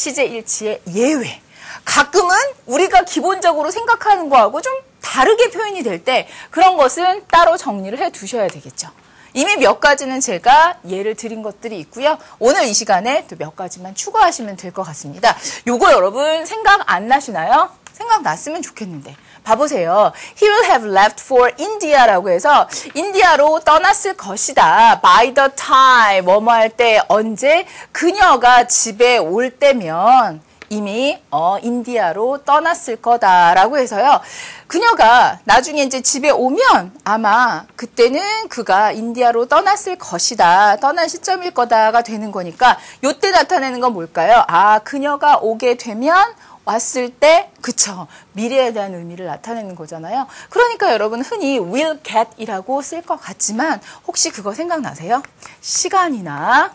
시제일치의 예외. 가끔은 우리가 기본적으로 생각하는 거하고 좀 다르게 표현이 될 때 그런 것은 따로 정리를 해 두셔야 되겠죠. 이미 몇 가지는 제가 예를 드린 것들이 있고요. 오늘 이 시간에 또 몇 가지만 추가하시면 될 것 같습니다. 요거 여러분 생각 안 나시나요? 생각났으면 좋겠는데. 봐보세요. He will have left for India라고 해서 인디아로 떠났을 것이다. By the time, 뭐뭐 할 때, 언제 그녀가 집에 올 때면 이미 인디아로 떠났을 거다라고 해서요. 그녀가 나중에 이제 집에 오면 아마 그때는 그가 인디아로 떠났을 것이다. 떠난 시점일 거다가 되는 거니까 요때 나타내는 건 뭘까요? 아, 그녀가 오게 되면 왔을 때, 그쵸. 미래에 대한 의미를 나타내는 거잖아요. 그러니까 여러분 흔히 will get이라고 쓸 것 같지만 혹시 그거 생각나세요? 시간이나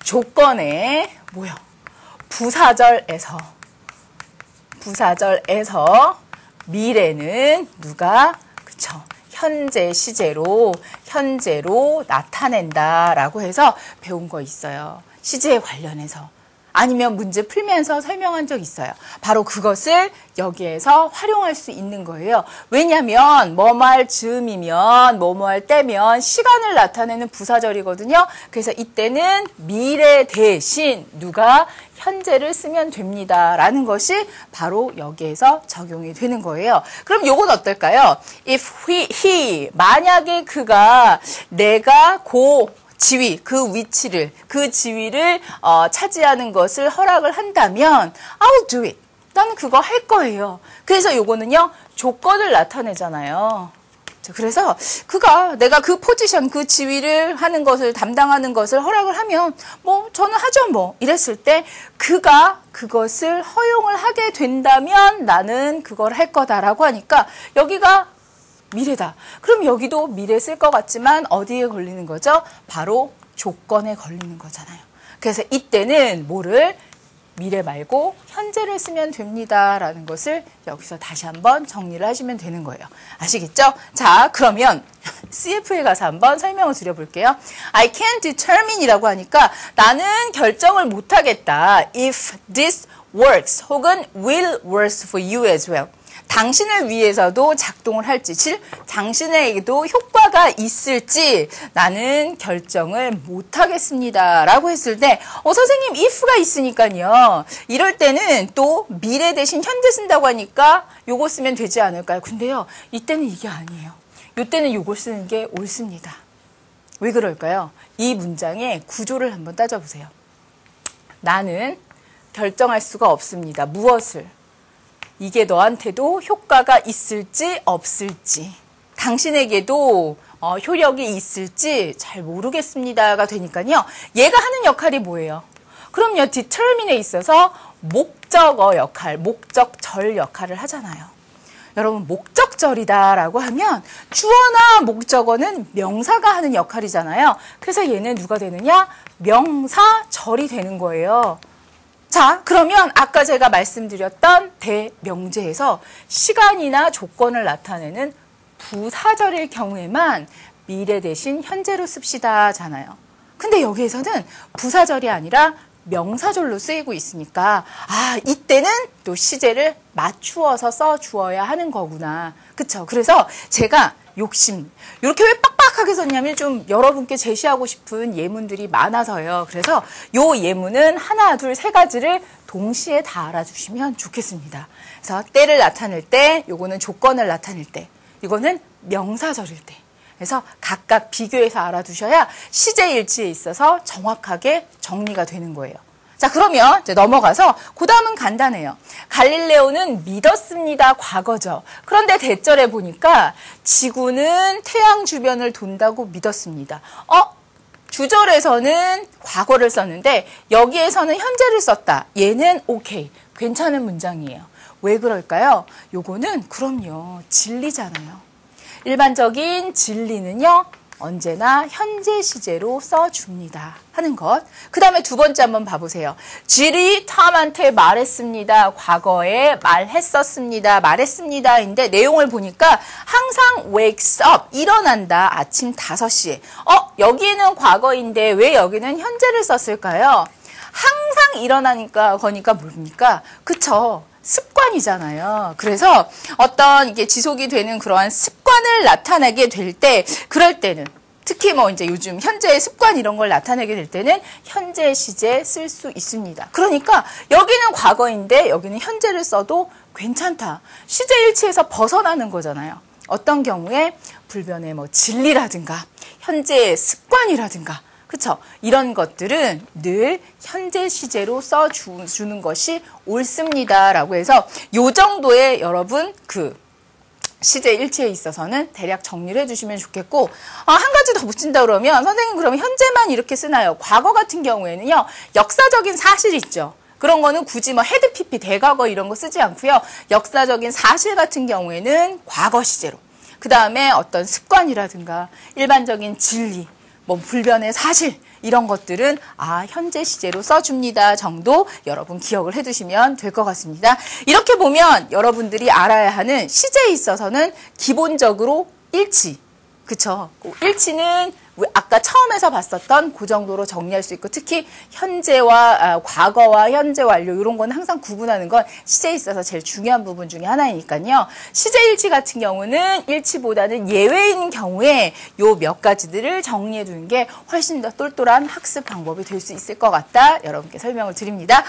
조건에 뭐요? 부사절에서 미래는 누가 그쵸 현재 시제로 나타낸다라고 해서 배운 거 있어요. 시제에 관련해서. 아니면 문제 풀면서 설명한 적 있어요. 바로 그것을 여기에서 활용할 수 있는 거예요. 왜냐하면 뭐뭐 할 즈음이면 뭐뭐 할 때면 시간을 나타내는 부사절이거든요. 그래서 이때는 미래 대신 누가 현재를 쓰면 됩니다. 라는 것이 바로 여기에서 적용이 되는 거예요. 그럼 요건 어떨까요? If he 만약에 그가 내가 지위, 그 지위를 차지하는 것을 허락을 한다면 I'll do it. 나는 그거 할 거예요. 그래서 요거는요. 조건을 나타내잖아요. 그래서 내가 그 포지션, 그 지위를 하는 것을 담당하는 것을 허락을 하면 뭐 저는 하죠 뭐 이랬을 때 그가 그것을 허용을 하게 된다면 나는 그걸 할 거다라고 하니까 여기가 미래다. 그럼 여기도 미래 쓸 것 같지만 어디에 걸리는 거죠? 바로 조건에 걸리는 거잖아요. 그래서 이때는 뭐를 미래 말고 현재를 쓰면 됩니다라는 것을 여기서 다시 한번 정리를 하시면 되는 거예요. 아시겠죠? 자, 그러면 CF에 가서 한번 설명을 드려볼게요. I can't determine이라고 하니까 나는 결정을 못하겠다. If this works 혹은 will works for you as well. 당신을 위해서도 작동을 할지, 즉 당신에게도 효과가 있을지 나는 결정을 못하겠습니다. 라고 했을 때 선생님 if가 있으니까요. 이럴 때는 또 미래 대신 현재 쓴다고 하니까 요거 쓰면 되지 않을까요? 근데요. 이때는 이게 아니에요. 이때는 요걸 쓰는 게 옳습니다. 왜 그럴까요? 이 문장의 구조를 한번 따져보세요. 나는 결정할 수가 없습니다. 무엇을? 이게 너한테도 효과가 있을지 없을지 당신에게도 효력이 있을지 잘 모르겠습니다가 되니까요. 얘가 하는 역할이 뭐예요? 그럼요. determine에 있어서 목적어 역할, 목적절 역할을 하잖아요. 여러분 목적절이다라고 하면 주어나 목적어는 명사가 하는 역할이잖아요. 그래서 얘는 누가 되느냐? 명사절이 되는 거예요. 자, 그러면 아까 제가 말씀드렸던 대명제에서 시간이나 조건을 나타내는 부사절일 경우에만 미래 대신 현재로 씁시다잖아요. 근데 여기에서는 부사절이 아니라 명사절로 쓰이고 있으니까 이때는 또 시제를 맞추어서 써주어야 하는 거구나. 그쵸? 그래서 제가 욕심 이렇게 왜 빡빡하게 썼냐면 좀 여러분께 제시하고 싶은 예문들이 많아서요. 그래서 요 예문은 하나, 둘, 세 가지를 동시에 다 알아주시면 좋겠습니다. 그래서 때를 나타낼 때, 요거는 조건을 나타낼 때, 이거는 명사절일 때. 그래서 각각 비교해서 알아두셔야 시제일치에 있어서 정확하게 정리가 되는 거예요. 자, 그러면 이제 넘어가서 그 다음은 간단해요. 갈릴레오는 믿었습니다. 과거죠. 그런데 대절에 보니까 지구는 태양 주변을 돈다고 믿었습니다. 주절에서는 과거를 썼는데 여기에서는 현재를 썼다. 얘는 오케이. 괜찮은 문장이에요. 왜 그럴까요? 요거는 그럼요. 진리잖아요. 일반적인 진리는요. 언제나 현재 시제로 써줍니다 하는 것. 그 다음에 두 번째 한번 봐보세요. 질이 탐한테 말했습니다. 과거에 말했었습니다. 말했습니다인데 내용을 보니까 항상 wakes up, 일어난다. 아침 5시에. 여기에는 과거인데 왜 여기는 현재를 썼을까요? 항상 일어나니까 거니까 뭡니까? 그쵸? 습관이잖아요. 그래서 어떤 이게 지속이 되는 그러한 습관을 나타내게 될 때, 그럴 때는 특히 뭐 이제 요즘 현재의 습관 이런 걸 나타내게 될 때는 현재 시제 쓸 수 있습니다. 그러니까 여기는 과거인데 여기는 현재를 써도 괜찮다. 시제 일치에서 벗어나는 거잖아요. 어떤 경우에 불변의 뭐 진리라든가 현재의 습관이라든가 그쵸? 이런 것들은 늘 현재 시제로 써주는 것이 옳습니다라고 해서 요 정도의 여러분 시제 일치에 있어서는 대략 정리를 해주시면 좋겠고, 한 가지 더 붙인다 그러면 선생님 그러면 현재만 이렇게 쓰나요? 과거 같은 경우에는요, 역사적인 사실 있죠. 그런 거는 굳이 뭐 헤드 PP 대과거 이런 거 쓰지 않고요. 역사적인 사실 같은 경우에는 과거 시제로. 그 다음에 어떤 습관이라든가 일반적인 진리, 뭐 불변의 사실 이런 것들은 현재 시제로 써줍니다 정도 여러분 기억을 해두시면 될 것 같습니다. 이렇게 보면 여러분들이 알아야 하는 시제에 있어서는 기본적으로 일치, 그쵸? 일치는 아까 처음에서 봤었던 그 정도로 정리할 수 있고 특히 현재와 과거와 현재 완료 이런 건 항상 구분하는 건 시제에 있어서 제일 중요한 부분 중에 하나이니까요. 시제 일치 같은 경우는 일치보다는 예외인 경우에 요 몇 가지들을 정리해 두는 게 훨씬 더 똘똘한 학습 방법이 될 수 있을 것 같다. 여러분께 설명을 드립니다.